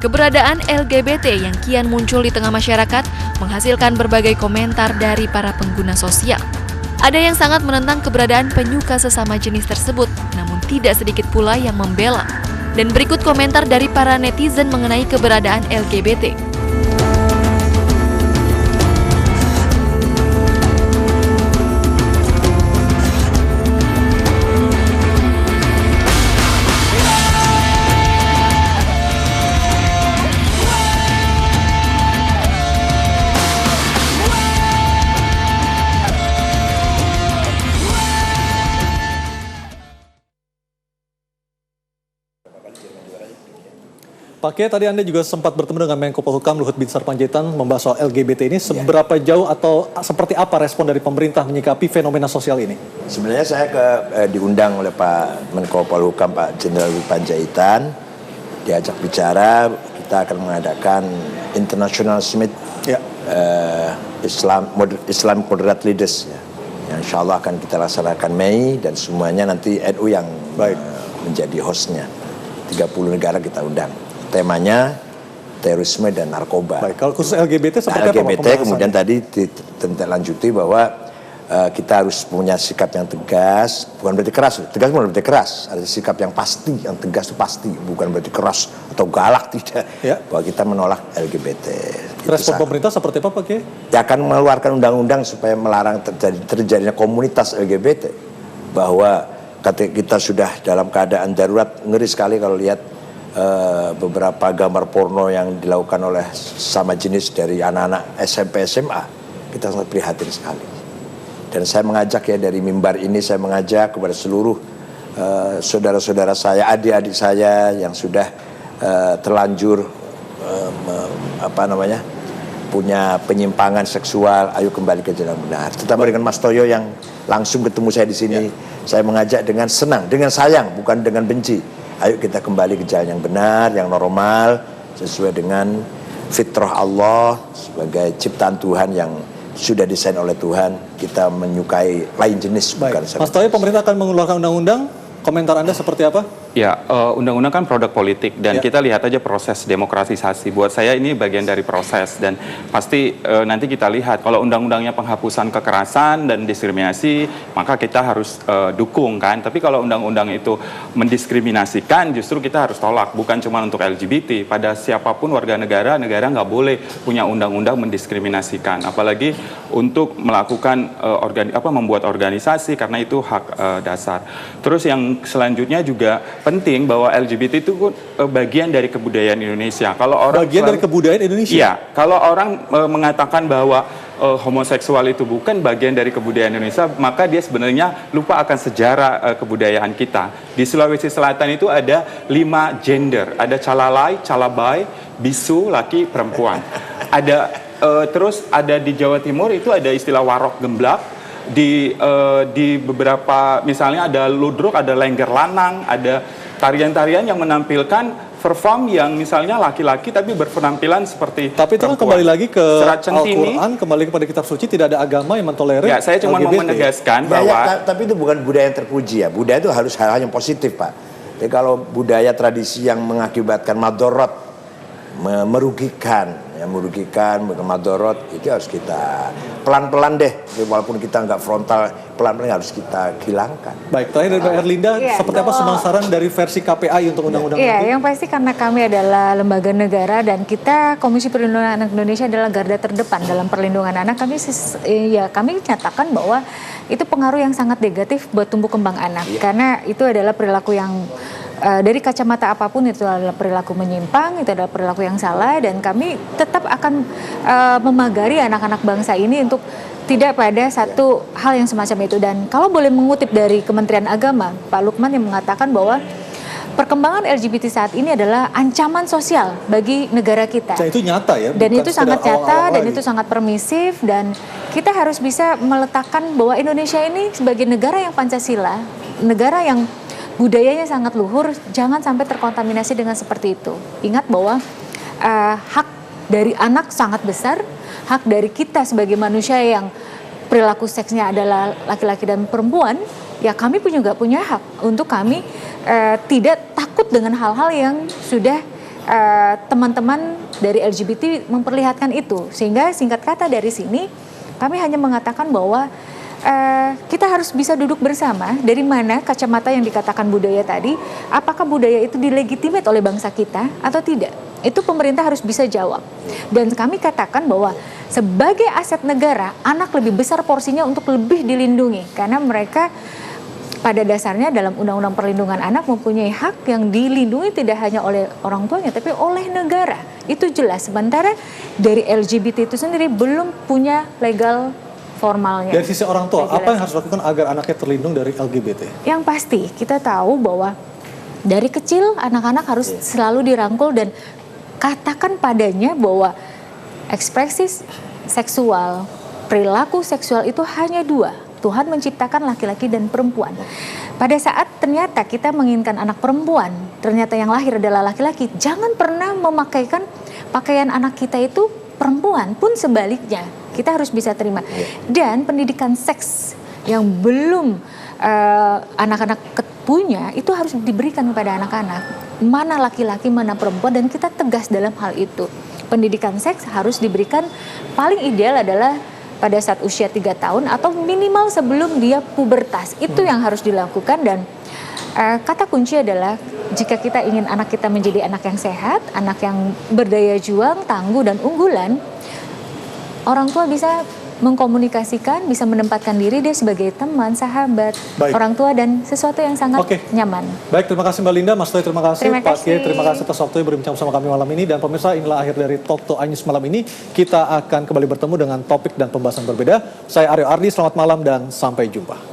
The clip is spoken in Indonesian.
Keberadaan LGBT yang kian muncul di tengah masyarakat menghasilkan berbagai komentar dari para pengguna sosial. Ada yang sangat menentang keberadaan penyuka sesama jenis tersebut, namun tidak sedikit pula yang membela. Dan berikut komentar dari para netizen mengenai keberadaan LGBT. Pak Kiai, tadi Anda juga sempat bertemu dengan Menko Polhukam Luhut Binsar Panjaitan membahas soal LGBT ini. Seberapa jauh atau seperti apa respon dari pemerintah menyikapi fenomena sosial ini? Sebenarnya saya diundang oleh Pak Menko Polhukam Pak Jenderal Panjaitan, diajak bicara, kita akan mengadakan International Summit Islam Moderate Leaders yang insya Allah akan kita laksanakan Mei, dan semuanya nanti NU yang menjadi hostnya. 30 negara kita undang. Temanya terorisme dan narkoba. Baik, kalau khusus LGBT seperti apa? LGBT kemudian tadi ditindaklanjuti bahwa kita harus punya sikap yang tegas, bukan berarti keras. Tegas bukan berarti keras. Ada sikap yang pasti, yang tegas itu pasti, bukan berarti keras atau galak, tidak. Ya. Bahwa kita menolak LGBT. Respon pemerintah seperti apa, Pak Kiai? Ya, akan mengeluarkan undang-undang supaya melarang terjadinya komunitas LGBT. Bahwa kita sudah dalam keadaan darurat. Ngeri sekali kalau lihat beberapa gambar porno yang dilakukan oleh sama jenis dari anak-anak SMP SMA. Kita sangat prihatin sekali. Dan saya mengajak dari mimbar ini, saya mengajak kepada seluruh saudara-saudara saya, adik-adik saya yang sudah terlanjur punya penyimpangan seksual, ayo kembali ke jalan benar. Terutama dengan Mas Toyo yang langsung ketemu saya di sini, saya mengajak dengan senang, dengan sayang, bukan dengan benci. Ayo kita kembali ke jalan yang benar, yang normal, sesuai dengan fitrah Allah sebagai ciptaan Tuhan yang sudah desain oleh Tuhan. Kita menyukai lain jenis. Bukan. Mas Toyo, pemerintah akan mengeluarkan undang-undang. Komentar Anda seperti apa? Ya, undang-undang kan produk politik dan kita lihat aja proses demokratisasi. Buat saya ini bagian dari proses, dan pasti nanti kita lihat kalau undang-undangnya penghapusan kekerasan dan diskriminasi, maka kita harus dukung kan. Tapi kalau undang-undang itu mendiskriminasikan, justru kita harus tolak. Bukan cuma untuk LGBT, pada siapapun warga negara nggak boleh punya undang-undang mendiskriminasikan. Apalagi untuk melakukan membuat organisasi, karena itu hak dasar. Terus yang selanjutnya juga penting bahwa LGBT itu bagian dari kebudayaan Indonesia. Kalau orang dari kebudayaan Indonesia. Iya, kalau orang mengatakan bahwa homoseksual itu bukan bagian dari kebudayaan Indonesia, maka dia sebenarnya lupa akan sejarah kebudayaan kita. Di Sulawesi Selatan itu ada 5 gender, ada calalai, calabai, bisu, laki, perempuan. Ada terus ada di Jawa Timur itu ada istilah warok gemblak. Di beberapa misalnya ada ludruk, ada lengger lanang, ada tarian-tarian yang menampilkan perform yang misalnya laki-laki tapi berpenampilan seperti tapi itu kan kembali lagi ke Al-Quran, kembali kepada kitab suci, tidak ada agama yang mentolerir. Ya, saya cuma mau menegaskan bahwa tapi itu bukan budaya yang terpuji ya. Budaya itu harus hal-hal yang positif, Pak. Jadi kalau budaya tradisi yang mengakibatkan madorot, merugikan, madorot, itu harus kita pelan-pelan deh. Jadi walaupun kita nggak frontal, pelan-pelan harus kita hilangkan. Baik, terakhir dari Mbak Erlinda, seperti apa saran dari versi KPAI untuk undang-undang itu? Iya, yang pasti karena kami adalah lembaga negara dan kita Komisi Perlindungan Anak Indonesia adalah garda terdepan dalam perlindungan anak. Kami nyatakan bahwa itu pengaruh yang sangat negatif buat tumbuh kembang anak, karena itu adalah perilaku yang dari kacamata apapun itu adalah perilaku menyimpang, itu adalah perilaku yang salah, dan kami tetap akan memagari anak-anak bangsa ini untuk tidak pada satu hal yang semacam itu. Dan kalau boleh mengutip dari Kementerian Agama, Pak Lukman yang mengatakan bahwa perkembangan LGBT saat ini adalah ancaman sosial bagi negara kita. Itu nyata ya? Dan itu sangat nyata, dan itu sangat permisif, dan kita harus bisa meletakkan bahwa Indonesia ini sebagai negara yang Pancasila, negara yang budayanya sangat luhur, jangan sampai terkontaminasi dengan seperti itu. Ingat bahwa hak dari anak sangat besar, hak dari kita sebagai manusia yang perilaku seksnya adalah laki-laki dan perempuan, ya kami pun juga punya hak untuk kami tidak takut dengan hal-hal yang sudah teman-teman dari LGBT memperlihatkan itu. Sehingga singkat kata dari sini kami hanya mengatakan bahwa kita harus bisa duduk bersama dari mana kacamata yang dikatakan budaya tadi, apakah budaya itu dilegitimate oleh bangsa kita atau tidak. Itu pemerintah harus bisa jawab. Dan kami katakan bahwa sebagai aset negara, anak lebih besar porsinya untuk lebih dilindungi. Karena mereka pada dasarnya dalam Undang-Undang Perlindungan Anak mempunyai hak yang dilindungi tidak hanya oleh orang tuanya, tapi oleh negara. Itu jelas. Sementara dari LGBT itu sendiri belum punya legal formalnya. Dari sisi orang tua, apa yang harus dilakukan agar anaknya terlindung dari LGBT? Yang pasti kita tahu bahwa dari kecil anak-anak harus selalu dirangkul dan katakan padanya bahwa ekspresi seksual, perilaku seksual itu hanya dua. Tuhan menciptakan laki-laki dan perempuan. Pada saat ternyata kita menginginkan anak perempuan, ternyata yang lahir adalah laki-laki, jangan pernah memakaikan pakaian anak kita itu perempuan, pun sebaliknya. Kita harus bisa terima. Dan pendidikan seks yang belum anak-anak punya itu harus diberikan kepada anak-anak. Mana laki-laki, mana perempuan, dan kita tegas dalam hal itu. Pendidikan seks harus diberikan paling ideal adalah pada saat usia 3 tahun atau minimal sebelum dia pubertas. Itu yang harus dilakukan dan kata kunci adalah jika kita ingin anak kita menjadi anak yang sehat, anak yang berdaya juang, tangguh dan unggulan, orang tua bisa mengkomunikasikan, bisa menempatkan diri dia sebagai teman, sahabat, orang tua dan sesuatu yang sangat nyaman. Baik, terima kasih Mbak Linda, Mas Toy, terima kasih, Pak Kiai, terima kasih atas waktunya berbincang bersama kami malam ini. Dan pemirsa, inilah akhir dari Talk to Anies malam ini. Kita akan kembali bertemu dengan topik dan pembahasan berbeda. Saya Aryo Ardi, selamat malam dan sampai jumpa.